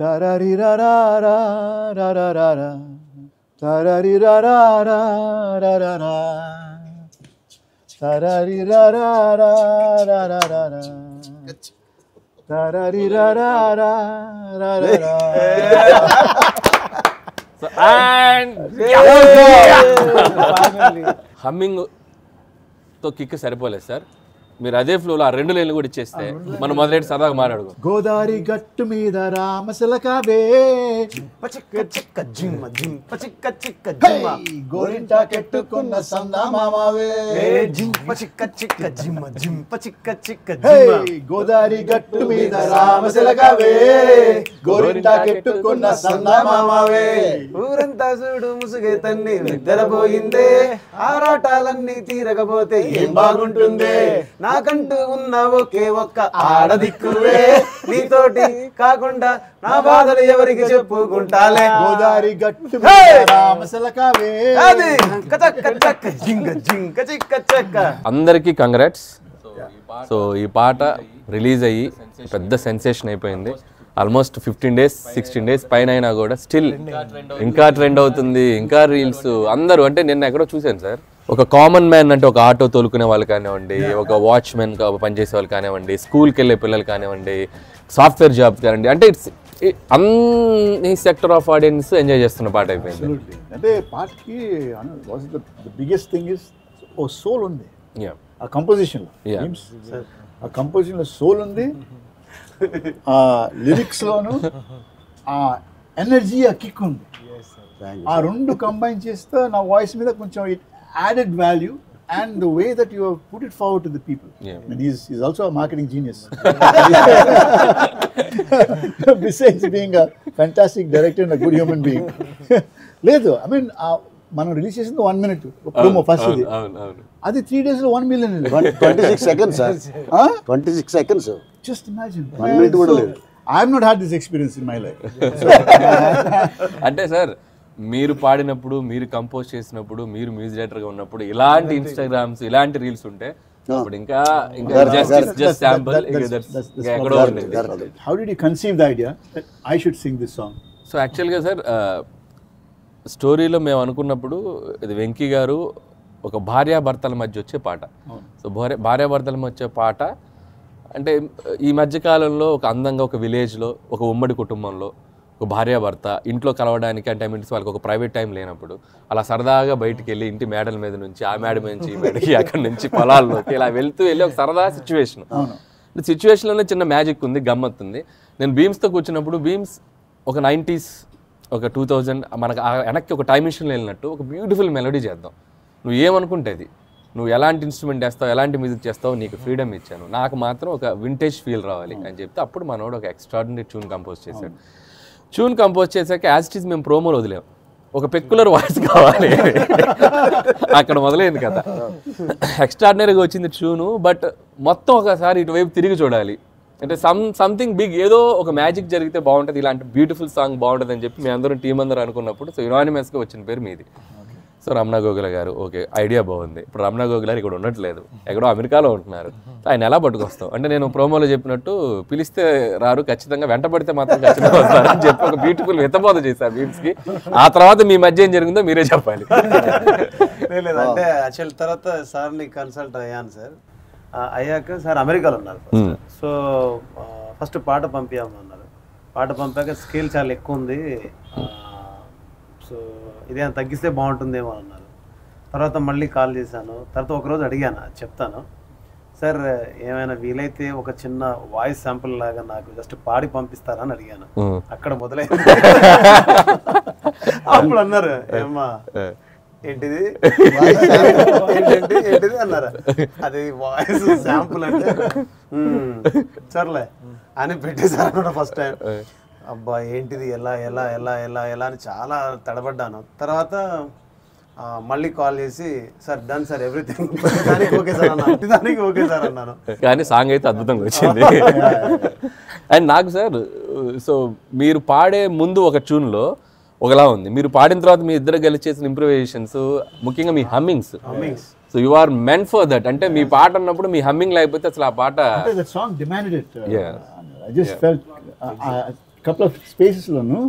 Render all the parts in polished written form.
Tarari-ra-ra-ra, ra-ra-ra-ra. Tarari-ra-ra-ra, ra-ra-ra. Tarari-ra-ra-ra, ra-ra-ra-ra. Tarari-ra-ra-ra, ra-ra-ra. And humming తో kick సరిపోలేదు sir. మీరు అదే ఫ్లోలో ఆ 2 లైన్లు కూడా ఇచ్చేస్తే మనం మొదలెట్టి సరదాగా మాట్లాడుకో. గోదావరి గట్టు మీద రామశిలకవే గోరింటా కెట్టుకున్న సందామావే గోదావరి గట్టు మీద రామశిలకవే గోరింటా కెట్టుకున్న సందామావే ఊరంతా చూడు ముసుగే తన్ని నిద్రపోయిందే ఆరాటాలన్నీ తీరకపోతే ఏం బాగుంటుందే నాకంటూ ఉన్న ఒకే ఒక్క ఆడదిక్కువే నీతోటి కాకుండా నా బాధలు ఎవరికి చెప్పుకుంటాలే గోదావరి గట్టు రామశిలకవే అందరికీ కంగ్రాట్స్. సో ఈ పాట రిలీజ్ అయ్యి పెద్ద సెన్సేషన్ అయిపోయింది. ఆల్మోస్ట్ 15 days 16 days పైన అయినా కూడా స్టిల్ ఇంకా ట్రెండ్ అవుతుంది, ఇంకా రీల్స్. అందరూ అంటే నిన్న ఎక్కడో చూశాను సార్, ఒక కామన్ మ్యాన్ అంటే ఒక ఆటో తోలుకునే వాళ్ళు కానివ్వండి, ఒక వాచ్మెన్ పనిచేసే వాళ్ళు కానివ్వండి, స్కూల్కి వెళ్ళే పిల్లలు కానివ్వండి, సాఫ్ట్వేర్ జాబ్స్ కానివ్వండి, అంటే ఇట్స్ అన్ని సెక్టర్ ఆఫ్ ఆడియన్స్ ఎంజాయ్ చేస్తున్న పాట అయిపోయింది. అంటే పాటకి బిగ్గెస్ట్ థింగ్ ఇస్ ఓ సోల్ ఉంది ఆ కంపోజిషన్లో. ఆ కంపోజిషన్లో సోల్ ఉంది, ఆ లిరిక్స్లోను ఆ ఎనర్జీ, ఆ కిక్ ఉంది. ఆ 2 కంబైన్ చేస్తే నా వాయిస్ మీద కొంచెం it added value and the way that you have put it forward to the people. And he's also a marketing genius. Besides being a fantastic director and a good human being. Ledu, I mean, మనం release చేసింది 1 minute promo first ఇది. అది 3 days లో 1 million. 26 seconds sir. 26 seconds. Just imagine. 1 minute కూడా లేదు. I have not had this experience in my life. అంటే sir మీరు పాడినప్పుడు, మీరు కంపోజ్ చేసినప్పుడు, మీరు మ్యూజిక్ డైరెక్టర్గా ఉన్నప్పుడు ఇలాంటి ఇన్స్టాగ్రామ్స్, ఇలాంటి రీల్స్ ఉంటే అప్పుడు ఇంకా జస్ట్ శాంపుల్ ఎక్కడో ఉండేది. How did you conceive the idea that I should sing this song? So యాక్చువల్గా సార్ స్టోరీలో మేము అనుకున్నప్పుడు ఇది వెంకీ గారు ఒక భార్యాభర్తల మధ్య వచ్చే పాట. సో భార్యాభర్తల మధ్య వచ్చే పాట అంటే ఈ మధ్యకాలంలో ఒక అందంగా ఒక విలేజ్లో, ఒక ఉమ్మడి కుటుంబంలో ఒక భార్యాభర్త ఇంట్లో కలవడానికి అంటే మీన్స్ వాళ్ళకి ఒక ప్రైవేట్ టైం లేనప్పుడు అలా సరదాగా బయటికి వెళ్ళి ఇంటి మేడల మీద నుంచి ఆ మేడ మీద నుంచి ఈ మేడకి అక్కడి నుంచి పొలాల్లోకి ఇలా వెళ్తూ వెళ్ళి ఒక సరదా సిచ్యువేషన్. సిచ్యువేషన్లోనే చిన్న మ్యాజిక్ ఉంది, గమ్మత్ ఉంది. నేను బీమ్స్తో కూర్చున్నప్పుడు బీమ్స్ ఒక 90s ఒక 2000 మనకు వెనక్కి ఒక టైం మిషన్లో వెళ్ళినట్టు ఒక బ్యూటిఫుల్ మెలోడీ చేద్దాం, నువ్వు ఏమనుకుంటే అది, నువ్వు ఎలాంటి ఇన్స్ట్రుమెంట్ చేస్తావు, ఎలాంటి మ్యూజిక్ చేస్తావు, నీకు ఫ్రీడమ్ ఇచ్చాను, నాకు మాత్రం ఒక వింటేజ్ ఫీల్ రావాలి అని చెప్తే అప్పుడు మనోడు ఒక ఎక్స్ట్రాడినరీ ట్యూన్ కంపోజ్ చేశాడు. ట్యూన్ కంపోజ్ చేశాక యాజ్ ఇట్ ఈస్ మేము ప్రోమోలు వదిలేం, ఒక పెక్యులర్ వాయిస్ కావాలి అక్కడ మొదలైంది కదా. ఎక్స్ట్రాడినరీగా వచ్చింది ట్యూను, బట్ మొత్తం ఒకసారి ఇటువైపు తిరిగి చూడాలి అంటే సంథింగ్ బిగ్, ఏదో ఒక మ్యాజిక్ జరిగితే బాగుంటుంది, ఇలాంటి బ్యూటిఫుల్ సాంగ్ బాగుంటుంది అని చెప్పి మేము అందరం టీం అందరూ అనుకున్నప్పుడు సో యునానిమస్గా వచ్చిన పేరు మీది. సో రమణ గోగుల గారు ఓకే ఐడియా బాగుంది. ఇప్పుడు రమణ గోగుల గారు ఇక్కడ ఉండట్లేదు, ఎక్కడో అమెరికాలో ఉంటున్నారు. ఆయన ఎలా పట్టుకొస్తాం అంటే నేను ప్రోమోలో చెప్పినట్టు పిలిస్తే రారు, ఖచ్చితంగా వెంట పడితే మాత్రం ఖచ్చితంగా వస్తారు అని చెప్పి ఒక బ్యూటిఫుల్ హితబోధ చేశారు బీమ్స్కి. ఆ తర్వాత మీ మధ్య ఏం జరిగిందో మీరే చెప్పాలి. అంటే యాక్చువల్ తర్వాత సార్ని కన్సల్ట్ అయ్యాను సార్. అయ్యాక సార్ అమెరికాలో ఉన్నారు. సో ఫస్ట్ పాట పంపించామన్నారు. పాట పంపాక స్కేల్ చాలా ఎక్కువ ఉంది, సో ఇదేమైనా తగ్గిస్తే బాగుంటుందేమో అన్నారు. తర్వాత మళ్ళీ కాల్ చేశాను. తర్వాత ఒకరోజు అడిగాను, చెప్తాను సార్ ఏమైనా వీలైతే ఒక చిన్న వాయిస్ శాంపుల్ లాగా నాకు జస్ట్ పాడి పంపిస్తారా అని అడిగాను. అక్కడ మొదలైంది. అప్పుడు అన్నారు ఏమ్మా ఏంటిది ఏంటిది అన్నారా, అది వాయిస్ శాంపుల్ అంటే సర్లే అని పెట్టేశారు కూడా ఫస్ట్ టైం. అబ్బా ఏంటిది ఎలా ఎలా ఎలా ఎలా ఎలా అని చాలా తడబడ్డాను. తర్వాత మళ్ళీ కాల్ చేసి సార్ డన్ సార్ ఎవ్రీథింగ్ దానికి ఓకే సార్ అన్నా, దానికి ఓకే సార్ అన్నాను. కానీ సాంగ్ అయితే అద్భుతంగా వచ్చింది. అండ్ నాకు సార్ సో మీరు పాడే ముందు ఒక ట్యూన్లో ఒకలా ఉంది, మీరు పాడిన తర్వాత మీ ఇద్దరు కలిసి చేసిన ఇంప్రూవైజేషన్స్, ముఖ్యంగా మీ hummings. So you are meant for that. అంటే మీ పాట అన్నప్పుడు మీ హమ్మింగ్ లేకపోతే అసలు ఆ పాట couple of spaces loan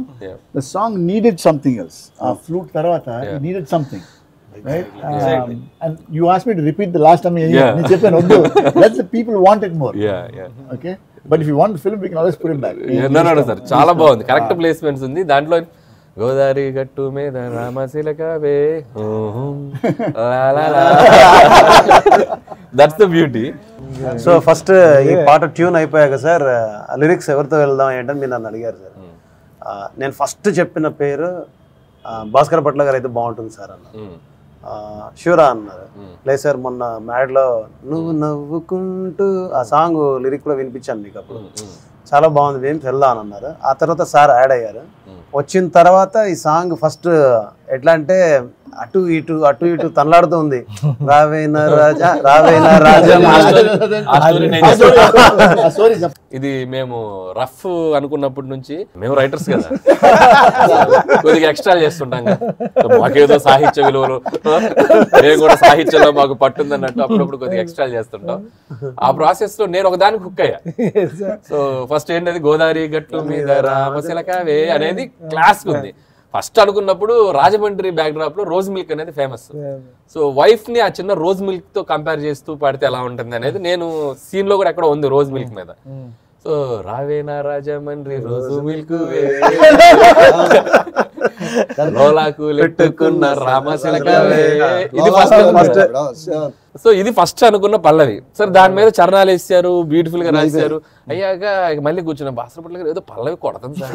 the song needed something else. A flute tarvata it needed something, right? And you asked me to repeat the last time నేను చెప్పాను వద్దు, let the people want it more. Okay, but if you want the film we can always put it back. No sir, చాలా బాగుంది, correct placements ఉంది దాంట్లో. గోదావరి గట్టు మీద రామశిలకవే, that's the beauty. So first ఈ పాట ట్యూన్ అయిపోయాక సార్ లిరిక్స్ ఎవరితో వెళ్దాం ఏంటని మీరు నన్ను అడిగారు సార్. నేను ఫస్ట్ చెప్పిన పేరు భాస్కర్ భట్ల గారు అయితే బాగుంటుంది సార్ అన్న. షూరా అన్నారు. లేదు సార్ మొన్న మ్యాడ్లో నువ్వు నవ్వుకుంటూ ఆ సాంగ్ లిరిక్ కూడా వినిపించాను మీకు, అప్పుడు చాలా బాగుంది ఏం వెళ్దాం అని అన్నారు. ఆ తర్వాత సార్ యాడ్ అయ్యారు. వచ్చిన తర్వాత ఈ సాంగ్ ఫస్ట్ ఎట్లా అంటే అటు ఇటు తనలాడుతుంది, రావేనా రాజా రావేనా రాజా. ఇది మేము రఫ్ అనుకున్నప్పటి నుంచి, మేము రైటర్స్ కదా కొద్దిగా ఎక్స్ట్రా చేస్తుంటాం కదా, మాకేదో సాహిత్య విలువలు, మేము కూడా సాహిత్యంలో మాకు పట్టుంది అన్నట్టు అప్పుడప్పుడు కొద్దిగా ఎక్స్ట్రా చేస్తుంటాం. ఆ ప్రాసెస్ లో నేను ఒకదానికి హుక్ అయ్యా. సో ఫస్ట్ ఏంటది, గోదావరి గట్టు మీద రామశిలకవే అనేది క్లాస్ ఉంది. ఫస్ట్ అనుకున్నప్పుడు రాజమండ్రి బ్యాక్ డ్రాప్ లో రోజ్ మిల్క్ అనేది ఫేమస్. సో వైఫ్ ని ఆ చిన్న రోజ్ మిల్క్ తో కంపేర్ చేస్తూ పాడితే ఎలా ఉంటుంది అనేది నేను సీన్ లో కూడా ఎక్కడ ఉంది రోజ్ మిల్క్ మీద. సో రావేనా రాజమండ్రి రోజు మిల్క్ లోలాకు లెట్టుకున్న రామశిలకవే, ఇది ఫస్ట్. సో ఇది ఫస్ట్ అనుకున్న పల్లవి. సరే దాని మీద చరణాలు వేసారు, బ్యూటిఫుల్ గా రాశారు. అయ్యాక మళ్ళీ కూర్చున్నా, భాస్కర్ భట్ల గారు ఏదో పల్లవి కొడతాం సార్,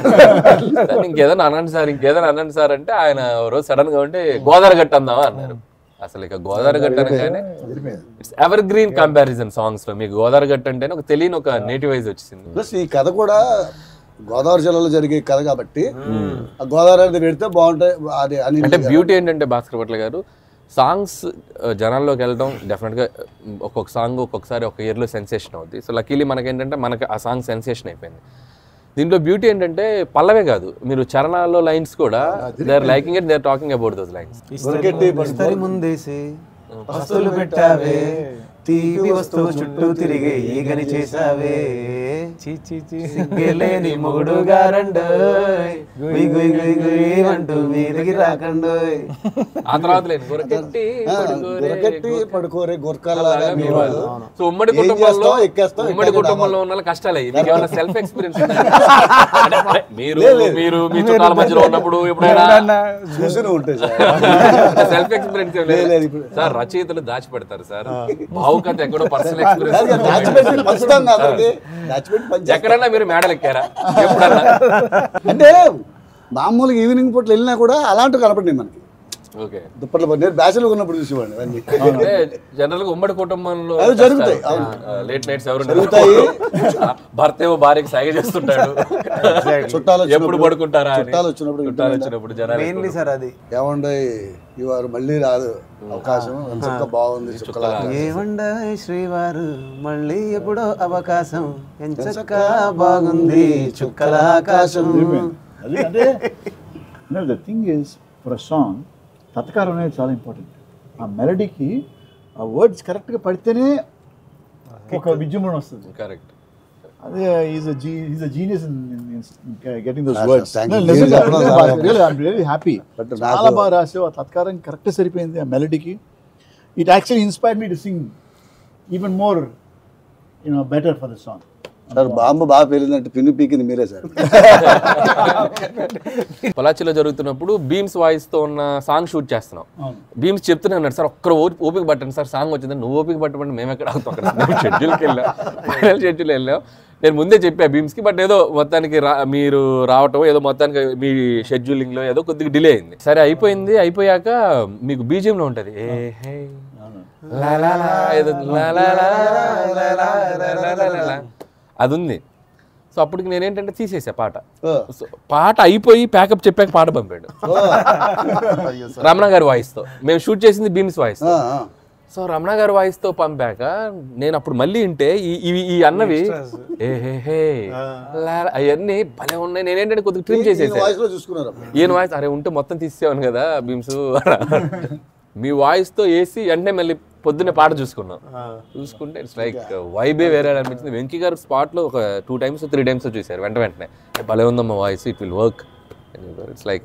ఇంకేదైనా అనండి సార్ అంటే ఆయన రోజు సడన్ గా ఉంటే గోదావరి గట్టు అందామా అన్నారు. అసలు ఇక గోదావరి గట్టు అనగానే it's ever green comparison songs లో. మీకు గోదావరి గట్టు అంటే ఒక తెలియని ఒక నేటివ్ వైజ్ వచ్చింది. ప్లస్ ఈ కథ కూడా గోదావరి జిల్లాలో జరిగే కథ కాబట్టి ఆ గోదావరి అనేది పెడితే బాగుంటాయి. అది అంటే బ్యూటీ ఏంటంటే భాస్కర్ భట్ల గారు సాంగ్స్ జనాల్లోకి వెళ్ళడం డెఫినెట్గా ఒక్కొక్క సాంగ్ ఒక్కొక్కసారి ఒక ఇయర్లో సెన్సేషన్ అవుద్ది. సో లక్కీలీ మనకేంటంటే మనకి ఆ సాంగ్ సెన్సేషన్ అయిపోయింది. దీంట్లో బ్యూటీ ఏంటంటే పల్లవే కాదు, మీరు చరణాల్లో లైన్స్ కూడా they are liking it, they are talking about those lines. ముందేసి వస్తువులు పెట్టావే, తీపి వస్తువు చుట్టూ తిరిగి ఈగని చేసావే, సిగ్గలేని మొగుడు గారండోయ్ అంటూ మీదకి రాకండోయ్. ఆ తర్వాత పడుకోరే సో ఉమ్మడి కుటుంబంలో ఉన్న కష్టాలు ఏమైనా సెల్ఫ్ ఎక్స్పీరియన్స్ మీరు మీ చుట్టాల మధ్యలో ఉన్నప్పుడు ఎప్పుడైనా సెల్ఫ్ ఎక్స్పీరియన్స్ సార్ రచయితలు దాచిపెడతారు సార్, భావుకథ ఎక్కడో పర్సనల్ ఎక్స్పీరియన్స్. ఎక్కడన్నా మీరు మేడలు ఎక్కారా ఎప్పుడన్నా? అంటే మామూలుగా ఈవినింగ్ పూట వెళ్ళినా కూడా అలాంటివి కనపడినాయి మనకి. దుప్పట్లో నేను బ్యాచులర్ ఉన్నప్పుడు చూసేవాడిని అన్ని. జనరల్ గా ఉమ్మడి కుటుంబంలో జరుగుతాయి, లేట్ నైట్స్ ఎవరు జరుగుతాయి, భర్త ఏమో భార్యకి సైగ చేస్తుంటాడు, చుట్టాలు ఎప్పుడు పడుకుంటారా, చుట్టాలు వచ్చినప్పుడు జనాలు సార్ అది ఏమండే ఇవారు మళ్ళీ రాదు అవకాశం, ఎంత బాగుంది ఏమండే శ్రీవారు మళ్ళీ ఎప్పుడో అవకాశం, ఎంచక్క బాగుంది చుక్కల ఆకాశం. అంటే the thing is for a song తత్కారం అనేది చాలా ఇంపార్టెంట్. ఆ మెలడీకి ఆ వర్డ్స్ కరెక్ట్గా పడితేనే ఒక విజృంభణ వస్తుంది. కరెక్ట్. అదే is a genius in getting those words. Really I am really happy. చాలా బాగా రాసావు, ఆ తత్కారం కరెక్ట్గా సరిపోయింది ఆ మెలడీకి. It actually inspired me to sing even more better for the song. Sir bomb బాగా పేలిందంటే పిన్ను పీకింది మీరే సార్. పొలాచిలో జరుగుతున్నప్పుడు బీమ్స్ వాయిస్ తో ఉన్న సాంగ్ షూట్ చేస్తున్నాం. బీమ్స్ చెప్తూనే ఉన్నాడు, సార్ ఒక్కరు ఓపిక పట్టండి సార్, సాంగ్ వచ్చింది. నువ్వు ఓపిక పట్టమంటే మేము ఎక్కడ అవుతాం, అక్కడ షెడ్యూల్కి వెళ్ళాం, ఫైనల్ షెడ్యూల్ వెళ్ళాం. నేను ముందే చెప్పా బీమ్స్కి, బట్ ఏదో మొత్తానికి మీరు రావటం ఏదో మొత్తానికి మీ షెడ్యూలింగ్లో ఏదో కొద్దిగా డిలే అయింది. సరే అయిపోయింది. అయిపోయాక మీకు బీజియంలో ఉంటుంది అది ఉంది. సో అప్పటికి నేనేంటంటే తీసేసా పాట. పాట అయిపోయి ప్యాకప్ చెప్పాక పాట పంపాడు రమణ గారి వాయిస్తో. మేము షూట్ చేసింది బీమ్స్ వాయిస్తో. సో రమణ గారి వాయిస్తో పంపాక నేను అప్పుడు మళ్ళీ వింటే ఈ అన్నవి అవన్నీ భలే ఉన్నాయి. నేనేంటంటే కొద్దిగా ట్రిమ్ చేసేసా. ఈయన వాయిస్ అరే ఉంటే మొత్తం తీసేవాను కదా బీమ్స్. మీ వాయిస్తో వేసి వెంటనే మళ్ళీ పొద్దున్నే పాట చూసుకుంటే ఇట్స్ లైక్ వైబే వేరే అనిపించింది. వెంకీ గారు స్పాట్లో ఒక 2 times 3 times చూశారు వెంటనే భలే ఉందమ్మా voice, it will work. It's like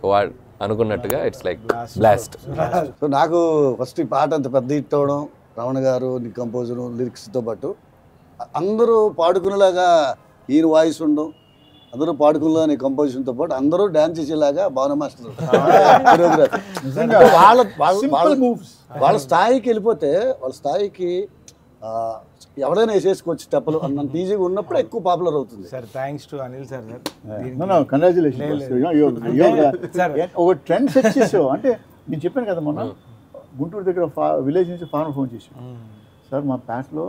అనుకున్నట్టుగా ఇట్స్ లైక్ బ్లాస్ట్. సో నాకు ఫస్ట్ ఈ పాట అంత పెద్ద హిట్ అవ్వడం, రమణ గారు కంపోజరు లిరిక్స్తో పాటు అందరూ పాడుకునేలాగా ఈయన వాయిస్ ఉండడం, అందరూ పాడుకునేలా నీ కంపోజిషన్తో పాటు అందరూ డ్యాన్స్ చేసేలాగా భావన మాస్టర్ వాళ్ళ స్థాయికి వెళ్ళిపోతే వాళ్ళ స్థాయికి ఎవరైనా వేసేసుకోవచ్చు స్టెప్పులు అన్నంత ఈజీగా ఉన్నప్పుడు ఎక్కువ పాపులర్ అవుతుంది. Sir thanks to Anil sir. Congratulations. ఒక ట్రెండ్ సెట్ చేసావు. అంటే నేను చెప్పాను కదా మొన్న గుంటూరు దగ్గర విలేజ్ నుంచి ఫార్మర్ ఫోన్ చేసాం, సార్ మా ప్యాట్లో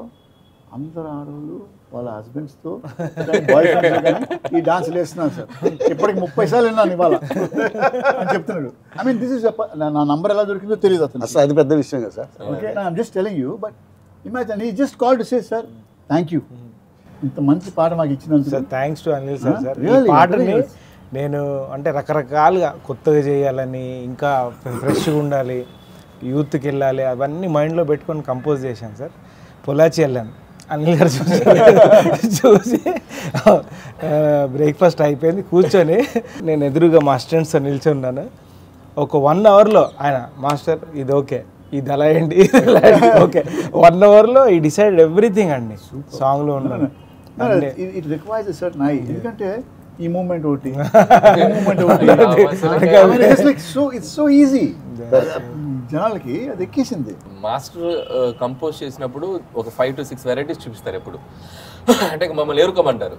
అందరు ఆడవాళ్ళు వాళ్ళ హస్బెండ్స్తో బాయ్ ఫ్రెండ్స్ కానీ ఈ డాన్స్లు వేస్తున్నాను సార్, ఇప్పటికి 30 సార్లు విన్నాను ఇవాళ అని చెప్తున్నాడు. ఐ మీన్ దిస్ ఇస్ నా నంబర్ ఎలా దొరికిందో తెలియదు అతను. అసలు అది పెద్ద విషయం కదా sir. Okay, I'm just telling you. But imagine he just call to say sir thank you, ఇంత మంచి పాట మాకు ఇచ్చినందుకు. Sir thanks to Anil sir. Sir ఈ పాటని నేను అంటే రకరకాలుగా కొత్తగా చేయాలని, ఇంకా ఫ్రెష్గా ఉండాలి, యూత్కి వెళ్ళాలి, అవన్నీ మైండ్లో పెట్టుకొని కంపోజ్ చేశాను సార్. పొలాచి వెళ్ళాను, అనిల్ గారు చూసి బ్రేక్ఫాస్ట్ అయిపోయింది, కూర్చొని నేను ఎదురుగా మా స్టూడెంట్స్తో నిల్చున్నాను. ఒక 1 hourలో ఆయన మాస్టర్ ఇది ఓకే, ఇది అలా ఏంటి, ఓకే 1 hourలో ఈ డిసైడ్ ఎవ్రీథింగ్ అండి సాంగ్లో ఉన్నాను. It requires a certain I, ఎందుకంటే ఈ మూమెంట్ ఒకటి ఇట్స్ సో ఈజీ, జనాలకి అది ఎక్కేసింది. మాస్టర్ కంపోజ్ చేసినప్పుడు ఒక 5 to 6 వెరైటీస్ చూపిస్తారు ఎప్పుడు. అంటే మమ్మల్ని ఎరుకోమంటారు,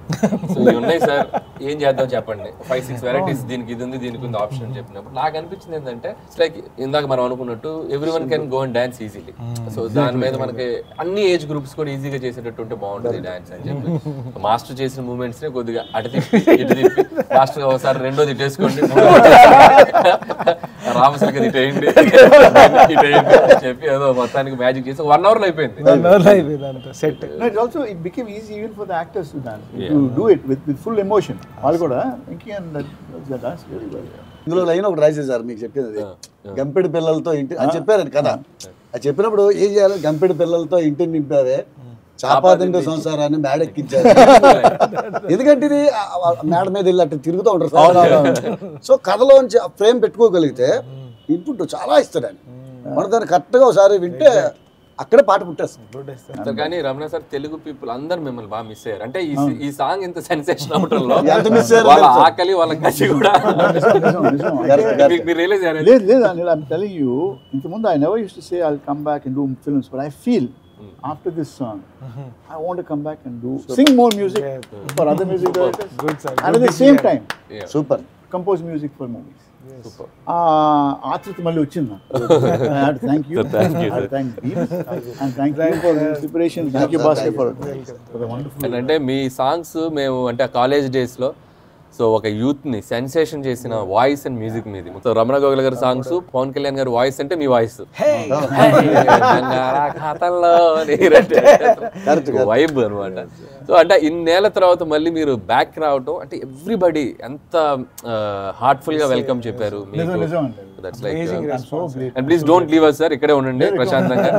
సో ఇవి ఉన్నాయి సార్ ఏం చేద్దాం చెప్పండి, 5-6 వెరైటీస్, దీనికి ఇది ఉంది దీనికి ఉంది ఆప్షన్ అని చెప్పినప్పుడు నాకు అనిపించింది ఏంటంటే ఇట్స్ లైక్ ఇందాక మనం అనుకున్నట్టు everyone can go and dance easily. So దాని మీద మనకి అన్ని ఏజ్ గ్రూప్స్ కూడా ఈజీగా చేసేటట్టు ఉంటే బాగుంటుంది డాన్స్ అని చెప్పి మాస్టర్ చేసిన మూమెంట్స్ ని కొద్దిగా అటు తిప్పి ఇటు తిప్పి మాస్టర్ ఒకసారి రెండోది ఇటేసుకోండి, రామసలికి ఇటేయండి ఇటేయండి అని చెప్పి ఏదో మొత్తానికి మ్యాజిక్ చేసి 1 hourలో అయిపోయింది. 1 hourలో అయిపోయింది అంత set. It also it became easy even for the actors to dance, to do it with full emotion. వాళ్ళు కూడా Venki and the dance very well. ఇందులో లైన్ ఒకటి రాసేసారు మీకు చెప్పేది, గంపెడి పిల్లలతో ఇంటి అని చెప్పారు కదా. అది చెప్పినప్పుడు ఏం చేయాలి, గంపెడి పిల్లలతో ఇంటిని నింపారే, చాపాదిండు సంసారాన్ని మేడెక్కించారు. ఎందుకంటే ఇది మేడ మీద వెళ్ళి అట్లా తిరుగుతూ ఉంటారు. సో కథలోంచి ఫ్రేమ్ పెట్టుకోగలిగితే ఇన్పుట్ చాలా ఇస్తాడు ఆయన. మన దాన్ని కరెక్ట్గా ఒకసారి వింటే అక్కడే పాట పుట్టేస్తుంది. కానీ రమణ సార్ తెలుగు పీపుల్ అందరు మిమ్మల్ని బాగా మిస్ అయ్యారు. అంటే ఈ సాంగ్ ఇంత సెన్సేషన్ అవటంలో వాళ్ళ ఆకలి వాళ్ళ కసి కూడా మీరు రియలైజ్ అయ్యారు. లేదు లేదు Anil, I'm telling you, ఇంతకుముందు I never used to say I'll come back and do films, but I feel after this song I want to come back and sing more music for other music directors. Good sir. And at the same time super compose music for movies. ఆతృత మళ్ళీ వచ్చింది. Thank you thank you and thank you for the inspiration. Thank you Bhaskar for the wonderful. అంటే మీ songs మేము అంటే college days లో so ఒక youth ని sensation చేసిన వాయిస్ అండ్ మ్యూజిక్ మీది. మొత్తం రమణ గోగుల గారి సాంగ్స్, పవన్ కళ్యాణ్ గారి వాయిస్ అంటే మీ వాయిస్ వైబ్ అనమాట. సో అంటే ఇన్నేళ్ల తర్వాత మళ్ళీ మీరు బ్యాక్ రావటం అంటే ఎవ్రీబడి ఎంత హార్ట్ఫుల్ గా వెల్కమ్ చెప్పారు మీకు. That's like and please don't leave us sir, ఇక్కడే ఉండండి ప్రశాంతంగా.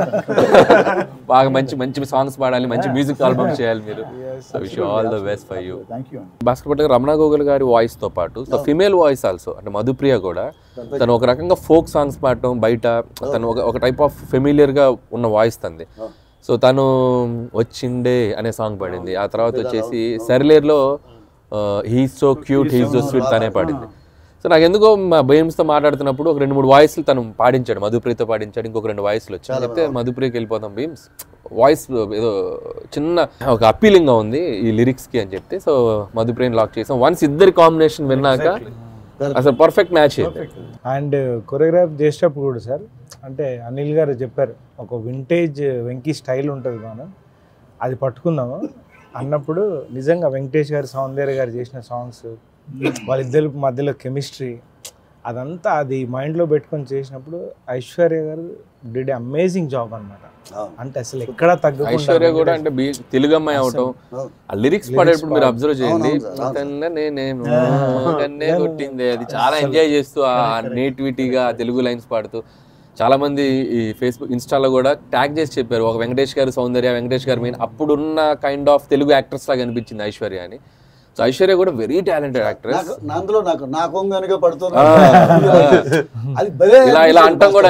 బాగా మంచి మంచి సాంగ్స్ పాడాలి, మంచి మ్యూజిక్ ఆల్బమ్ చేయాలి మీరు. So wish you all the best for you. Bhaskar Bhatt garu Ramana గోగుల్ గారి వాయిస్ తో పాటు సో ఫిమేల్ వాయిస్ ఆల్సో అంటే మధుప్రియ కూడా తను ఒక రకంగా ఫోక్ సాంగ్స్ పాడటం, బయట తను ఒక టైప్ ఆఫ్ ఫెమిలియర్ గా ఉన్న వాయిస్ తంది. సో తను వచ్చిండే అనే సాంగ్ పాడింది. ఆ తర్వాత వచ్చేసి సరిలేర్లో he's so cute he's so sweet తనే పాడింది. సో నాకు ఎందుకో మా బేమ్స్తో మాట్లాడుతున్నప్పుడు ఒక 2-3 వాయిస్లు తను పాడించాడు, మధుప్రియతో పాడించాడు, ఇంకొక 2 వాయిస్లు వచ్చాయి. చెప్తే మధుప్రియకి వెళ్ళిపోతాం బీమ్స్, వాయిస్ ఏదో చిన్న ఒక అప్పీలింగ్గా ఉంది ఈ లిరిక్స్కి అని చెప్తే సో మధుప్రియని లాక్ చేసాం. వన్స్ ఇద్దరి కాంబినేషన్ విన్నాక అసలు పర్ఫెక్ట్ మ్యాచ్ అయింది. అండ్ కొరియోగ్రాఫ్ చేసేటప్పుడు కూడా సార్ అంటే అనిల్ గారు చెప్పారు ఒక వింటేజ్ వెంకీ స్టైల్ ఉంటుంది మనం అది పట్టుకుందాము అన్నప్పుడు నిజంగా వెంకటేష్ గారు, సౌందర్య గారు చేసిన సాంగ్స్, వాళ్ళిద్దరి మధ్యలో కెమిస్ట్రీ అదంతా అది మైండ్లో పెట్టుకొని చేసినప్పుడు ఐశ్వర్య గారు డిడ్ అమేజింగ్ జాబ్ అన్నమాట. అంటే అసలు ఎక్కడ తగ్గకుండా ఐశ్వర్య కూడా అంటే తెలుగు అమ్మాయి అవటం ఆ లిరిక్స్ పాడేటప్పుడు మీరు అబ్జర్వ్ చేయండి, కొట్టింది అది చాలా ఎంజాయ్ చేస్తూ ఆ నేటివిటీగా తెలుగు లైన్స్ పాడుతూ చాలా మంది ఈ ఫేస్బుక్ ఇన్స్టాలో కూడా ట్యాగ్ చేసి చెప్పారు ఒక వెంకటేష్ గారు సౌందర్య, వెంకటేష్ గారు మెయిన్ అప్పుడున్న కైండ్ ఆఫ్ తెలుగు యాక్ట్రెస్ లాగా అనిపించింది ఐశ్వర్య అని. సో ఐశ్వర్య కూడా వెరీ టాలెంటెడ్ యాక్ట్రెస్. అందులో నాకు కనుక పడుతున్నా అది ఇలా అంటాం కూడా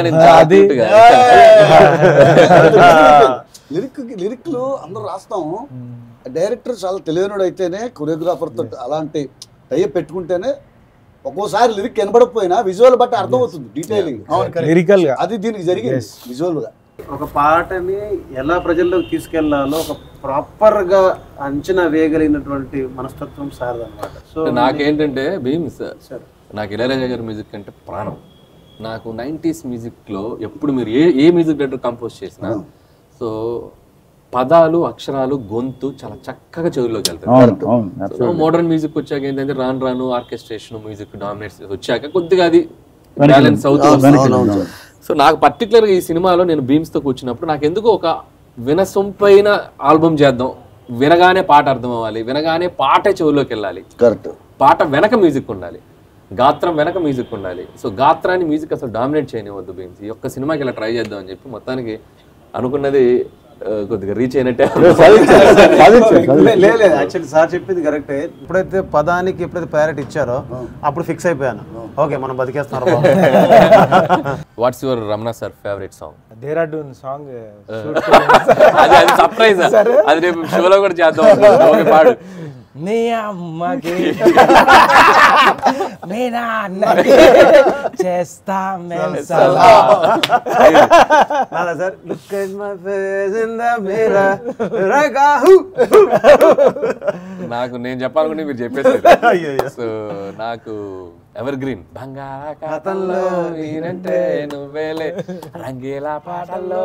లిరిక్లు అందరూ రాస్తాము. డైరెక్టర్ చాలా తెలియనోడు అయితేనే కొరియోగ్రాఫర్తో అలాంటి టైప్ పెట్టుకుంటేనే ఒక్కోసారి లిరిక్ కనబడకపోయినా విజువల్ బట్టి అర్థమవుతుంది డీటెయిలింగ్. అది దీనికి జరిగింది విజువల్ గా. ఒక పాటని ఎలా ప్రజల్లోకి తీసుకెళ్లాలో ఒక ప్రాపర్ గా అంచనా వేయగలిగినటువంటి మనస్తత్వం సార్ అన్నమాట. సో నాకేంటంటే భీమ్స్ నాకు ఇళయరాజా గారి మ్యూజిక్ అంటే ప్రాణం. నాకు 90s మ్యూజిక్ లో ఎప్పుడు మీరు ఏ మ్యూజిక్ డైరెక్టర్ కంపోజ్ చేసినా సో పదాలు, అక్షరాలు, గొంతు చాలా చక్కగా చెవుల్లోకి వెళ్తాయి. మోడర్న్ మ్యూజిక్ వచ్చాక ఏంటంటే రాను ఆర్కెస్ట్రేషన్ మ్యూజిక్ డామినేట్స్ వచ్చాక కొద్దిగా అది బ్యాలెన్స్ అవుతుంది. సో నాకు పర్టికులర్గా ఈ సినిమాలో నేను భీమ్స్తో కూర్చున్నప్పుడు నాకు ఎందుకు ఒక వినసొంపైన ఆల్బమ్ చేద్దాం, వినగానే పాట అర్థం అవ్వాలి, వినగానే పాటే చెవుల్లోకి వెళ్ళాలి, కరెక్ట్ పాట వెనక మ్యూజిక్ ఉండాలి, గాత్రం వెనక మ్యూజిక్ ఉండాలి. సో గాత్రాన్ని మ్యూజిక్ అసలు డామినేట్ చేయనివద్దు భీమ్స్. ఈ ఒక్క సినిమాకి ఇలా ట్రై చేద్దాం అని చెప్పి మొత్తానికి అనుకున్నది కొద్దిగా రీచ్ అయినట్టే. యాక్చువల్లీ సార్ చెప్పింది కరెక్టే. ఎప్పుడైతే పదానికి ఎప్పుడైతే ప్రయారిటీ ఇచ్చారో అప్పుడు ఫిక్స్ అయిపోయాను, ఓకే మనం బతికేస్తున్నారు. What's your Ramana sir favourite song? Dehradun song. అది సర్ప్రైజ్, అది రేపు షోలో కూడా చేద్దాం. ఓకే పాడు. నీ అమ్మకి మీ నాన్నకి చేస్తా sir look at my face in the mirror. నాకు నేను చెప్పాలనుకుంటే మీరు చెప్పేసారు. సో నాకు ఎవర్ గ్రీన్ బంగాళాఖాతంలో నేనంటే నువ్వేలే రంగీలా పాటల్లో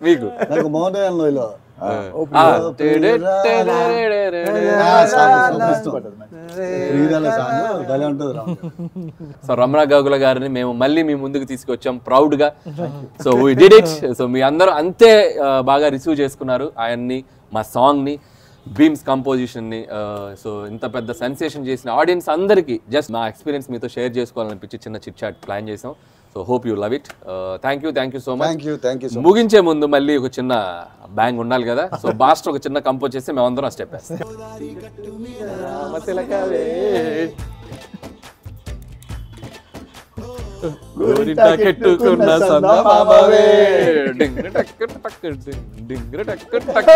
మీకు నాకు మౌనలో సో రమణ గోగుల గారిని మేము మళ్ళీ మీ ముందుకు తీసుకొచ్చాం ప్రౌడ్ గా. So we did it. So మీ అందరూ అంతే బాగా రిసీవ్ చేసుకున్నారు ఆయన్ని, మా సాంగ్ ని, భీమ్స్ కంపోజిషన్ ని. సో ఇంత పెద్ద సెన్సేషన్ చేసిన ఆడియన్స్ అందరికీ జస్ట్ మా ఎక్స్పీరియన్స్ మీతో షేర్ చేసుకోవాలనిపించి చిన్న చిట్ చాట్ ప్లాన్ చేసాం. So hope you love it. Thank you so much. ముగించే ముందు మళ్ళీ ఒక చిన్న బ్యాంగ్ ఉండాలి కదా. సో బాస్ట్ ఒక చిన్న కంపోజ్ చేస్తే మేమందరం ఆ స్టెప్ వేస్తాం. కెట్టుకున్న సందమామవే డింగ్ టక్ టక్ డింగ్ టక్ టక్